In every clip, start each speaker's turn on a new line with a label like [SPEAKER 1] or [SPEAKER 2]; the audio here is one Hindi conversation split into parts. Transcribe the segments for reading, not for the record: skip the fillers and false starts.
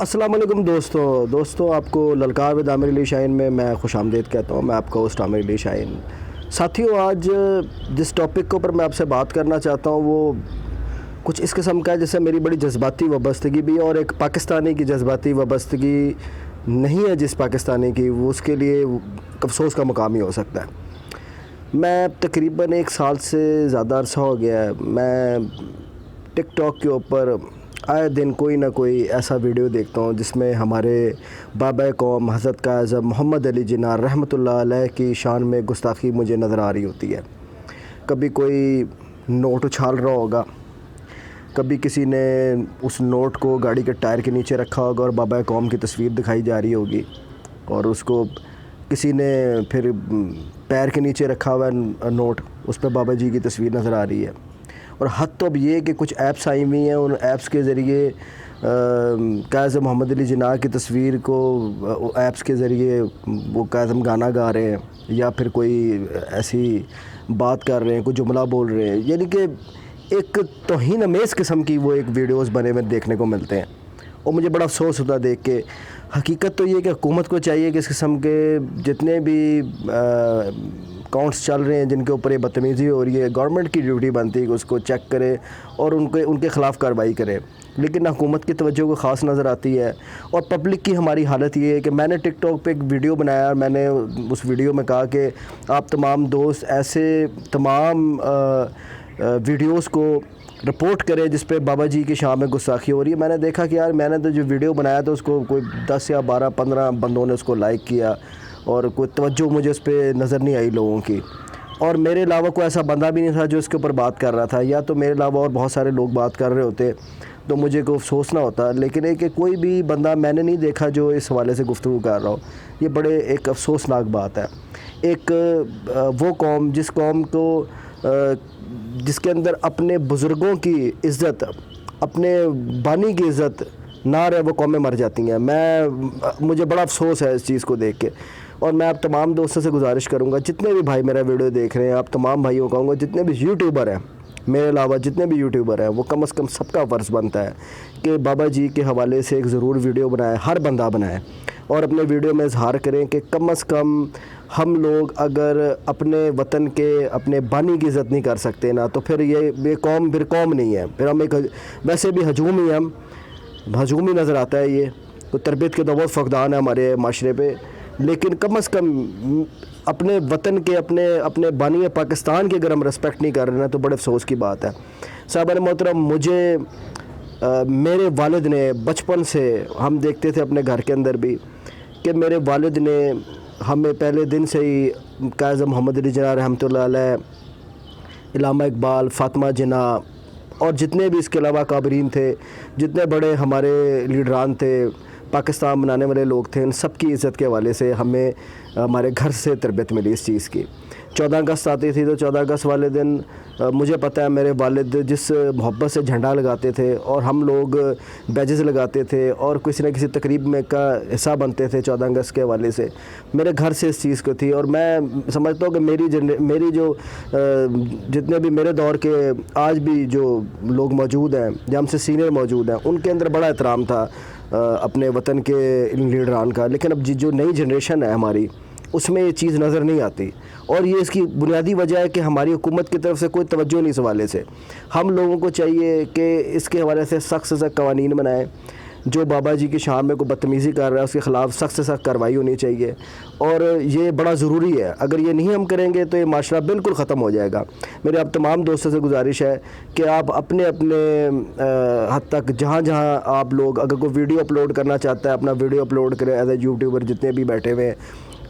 [SPEAKER 1] अस्सलाम वालेकुम दोस्तों आपको ललकार विद आमिर अली शाहीन में मैं खुश आमदीद कहता हूँ। मैं आपका होस्ट आमिर अली शाहीन। साथियों, आज जिस टॉपिक के ऊपर मैं आपसे बात करना चाहता हूँ वो कुछ इस किस्म का है जैसे मेरी बड़ी जज्बाती वाबस्तगी भी है और एक पाकिस्तानी की जज्बाती वाबस्तगी नहीं है जिस पाकिस्तानी की, वो उसके लिए अफसोस का मुकाम ही हो सकता है। मैं तकरीबन 1 साल से ज़्यादा अरसा हो गया है, मैं टिकटॉक के ऊपर आए दिन कोई ना कोई ऐसा वीडियो देखता हूँ जिसमें हमारे बाबा कौम हज़रत काज़म मोहम्मद अली जिन्ना रहमतुल्लाह अलैह की शान में गुस्ताखी मुझे नज़र आ रही होती है। कभी कोई नोट उछाल रहा होगा, कभी किसी ने उस नोट को गाड़ी के टायर के नीचे रखा होगा और बाबा कौम की तस्वीर दिखाई जा रही होगी, और उसको किसी ने फिर पैर के नीचे रखा हुआ नोट, उस पर बाबा जी की तस्वीर नज़र आ रही है। और हद तो अब ये कि कुछ ऐप्स आई हुई हैं, उन ऐप्स के ज़रिए काज़म मोहम्मद अली जिन्ना की तस्वीर को ऐप्स के ज़रिए वो काज़म गाना गा रहे हैं या फिर कोई ऐसी बात कर रहे हैं, कोई जुमला बोल रहे हैं, यानी कि एक तौहीन अमेज़ किस्म की वो एक वीडियोस बने हुए देखने को मिलते हैं। और मुझे बड़ा अफसोस होता है देख के। हकीकत तो ये कि हुकूमत को चाहिए कि इस किस्म के जितने भी अकाउंट्स चल रहे हैं जिनके ऊपर ये बदतमीज़ी हो रही है, गवर्नमेंट की ड्यूटी बनती है कि उसको चेक करे और उनके ख़िलाफ़ कार्रवाई करे, लेकिन हुकूमत की तवज्जो को ख़ास नज़र आती है। और पब्लिक की हमारी हालत ये है कि मैंने टिकटॉक पे एक वीडियो बनाया और मैंने उस वीडियो में कहा कि आप तमाम दोस्त ऐसे तमाम वीडियोस को रिपोर्ट करें जिस पे बाबा जी की शान में गुस्ताखी हो रही है। मैंने देखा कि यार मैंने तो जो वीडियो बनाया था उसको कोई 10 या 12-15 बंदों ने उसको लाइक किया और कोई तवज्जो मुझे उस पर नज़र नहीं आई लोगों की, और मेरे अलावा कोई ऐसा बंदा भी नहीं था जो इसके ऊपर बात कर रहा था, या तो मेरे अलावा और बहुत सारे लोग बात कर रहे होते तो मुझे कोई अफसोस ना होता, लेकिन एक कोई भी बंदा मैंने नहीं देखा जो इस हवाले से गुफ्तगू कर रहा हो। ये बड़े एक अफसोसनाक बात है। एक वो कौम जिस कौम को जिसके अंदर अपने बुज़ुर्गों की इज़्ज़त, अपने बानी की इज़्ज़त ना रहे, वो कौमें मर जाती हैं। मुझे बड़ा अफसोस है इस चीज़ को देख के। और मैं आप तमाम दोस्तों से गुजारिश करूँगा, जितने भी भाई मेरा वीडियो देख रहे हैं, आप तमाम भाइयों को कहूँगा, जितने भी यूट्यूबर हैं मेरे अलावा जितने भी यूट्यूबर हैं, वो कम से कम सबका फ़र्ज़ बनता है कि बाबा जी के हवाले से एक ज़रूर वीडियो बनाए, हर बंदा बनाए, और अपने वीडियो में इजहार करें कि कम से कम हम लोग अगर अपने वतन के अपने बानी की इज़्ज़त नहीं कर सकते ना, तो फिर ये कौम फिर कौम नहीं है, फिर हम एक वैसे भी हजूम ही हम हजूम ही नज़र आता है। ये तो तरबियत के तो बहुत फ़क़दान है हमारे माशरे पे, लेकिन कम से कम अपने वतन के अपने बानी पाकिस्तान की अगर हम रिस्पेक्ट नहीं कर रहे हैं तो बड़े अफसोस की बात है। साहब मोहतरम, मुझे मेरे वालिद ने बचपन से, हम देखते थे अपने घर के अंदर भी कि मेरे वालिद ने हमें पहले दिन से ही काज़म मोहम्मद अली जिन्ना रहमतुल्लाह अलैह, इलामा इकबाल, फ़ातिमा जिन्ना और जितने भी इसके अलावा काबरीन थे, जितने बड़े हमारे लीडरान थे, पाकिस्तान बनाने वाले लोग थे, इन सब की इज़्ज़त के हवाले से हमें हमारे घर से तरबियत मिली इस चीज़ की। 14 अगस्त आती थी तो 14 अगस्त वाले दिन मुझे पता है मेरे वालिद जिस मोहब्बत से झंडा लगाते थे और हम लोग बैजेस लगाते थे और किसी न किसी तकरीब में का हिस्सा बनते थे 14 अगस्त के हवाले से, मेरे घर से इस चीज़ को थी। और मैं समझता हूँ कि मेरी जो जितने भी मेरे दौर के आज भी जो लोग मौजूद हैं, जो हमसे सीनियर मौजूद हैं, उनके अंदर बड़ा एहतराम था अपने वतन के लीडरान का। लेकिन अब जो नई जनरेशन है हमारी, उसमें ये चीज़ नज़र नहीं आती, और ये इसकी बुनियादी वजह है कि हमारी हुकूमत की तरफ से कोई तवज्जो नहीं इस हवाले से। हम लोगों को चाहिए कि इसके हवाले से सख्त से सख्त कवानीन बनाएं। जो बाबा जी की शान में कोई बदतमीज़ी कर रहा है उसके ख़िलाफ़ सख्त से सख्त कार्रवाई होनी चाहिए, और ये बड़ा ज़रूरी है। अगर ये नहीं हम करेंगे तो ये माशरा बिल्कुल ख़त्म हो जाएगा। मेरे आप तमाम दोस्तों से गुजारिश है कि आप अपने हद तक जहाँ जहाँ आप लोग अगर कोई वीडियो अपलोड करना चाहता है, अपना वीडियो अपलोड करें एज ए यूट्यूबर जितने भी बैठे हुए हैं।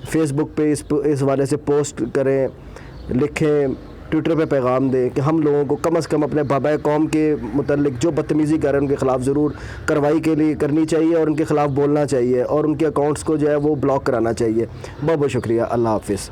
[SPEAKER 1] फेसबुक पे इस वाले से पोस्ट करें, लिखें, ट्विटर पे पैगाम दें कि हम लोगों को कम से कम अपने बाबा कौम के मुतल्लिक जो बदतमीज़ी कर रहे हैं उनके ख़िलाफ़ ज़रूर कार्रवाई के लिए करनी चाहिए और उनके ख़िलाफ़ बोलना चाहिए और उनके अकाउंट्स को जो है वो ब्लॉक कराना चाहिए। बहुत बहुत शुक्रिया। अल्लाह हाफ़िज़।